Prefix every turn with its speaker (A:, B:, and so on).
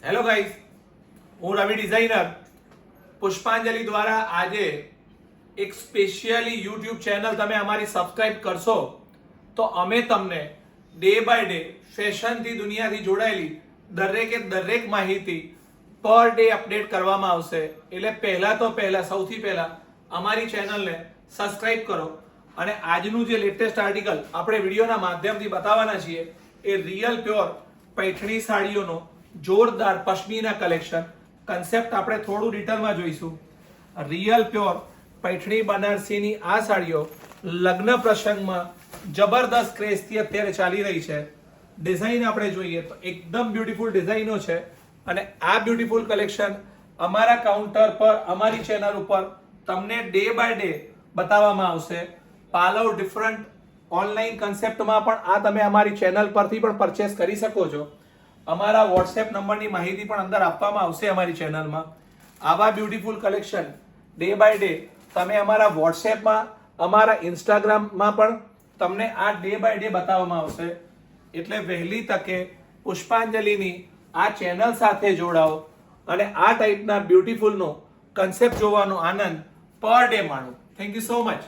A: Hello guys, હું રવિ designer પુષ્પાંજલિ દ્વારા આજે એક સ્પેશિયલી યુટ્યુબ ચેનલ તમે અમારી સબસ્ક્રાઇબ કરશો તો અમે તમને ડે બાય ડે ફેશનથી દુનિયાથી જોડાયેલી દરેકે દરેક માહિતી પર ડે અપડેટ કરવામાં આવશે. એટલે સૌથી પહેલા અમારી ચેનલને સબસ્ક્રાઇબ કરો અને આજનું જે લેટેસ્ટ આર્ટિકલ આપણે વિડીયોના માધ્યમથી બતાવવાના છીએ એ રિયલ પ્યોર પૈઠણી સાડીઓનો જોરદાર પશ્મિના કલેક્શન કન્સેપ્ટ આપણે થોડું ડિટેલમાં જોઈશું. રિયલ પ્યોર પૈઠણી બનારસીની આ સાડીઓ લગ્ન પ્રસંગમાં જબરદસ્ત ક્રેઝથી અત્યારે ચાલી રહી છે. ડિઝાઇન આપણે જોઈએ તો એકદમ બ્યુટીફુલ ડિઝાઇનો છે અને આ બ્યુટીફુલ કલેક્શન અમારા કાઉન્ટર પર અમારી ચેનલ ઉપર તમને ડે બાય ડે બતાવવામાં આવશે. પાલવ ડિફરન્ટ ઓનલાઈન કન્સેપ્ટમાં પણ આ તમે અમારી ચેનલ પરથી પણ પરચેસ કરી શકો છો. અમારા વોટ્સએપ નંબરની માહિતી પણ અંદર આપવામાં આવશે અમારી ચેનલમાં. આવા beautiful collection day by day તમે અમારા વોટ્સએપમાં અમારા ઇન્સ્ટાગ્રામમાં પણ તમને આ ડે બાય ડે બતાવવામાં આવશે. એટલે વહેલી તકે પુષ્પાંજલિની આ ચેનલ સાથે જોડાઓ અને આ ટાઈપના બ્યુટીફુલનો કન્સેપ્ટ જોવાનો આનંદ પર ડે માણો. Thank you so much.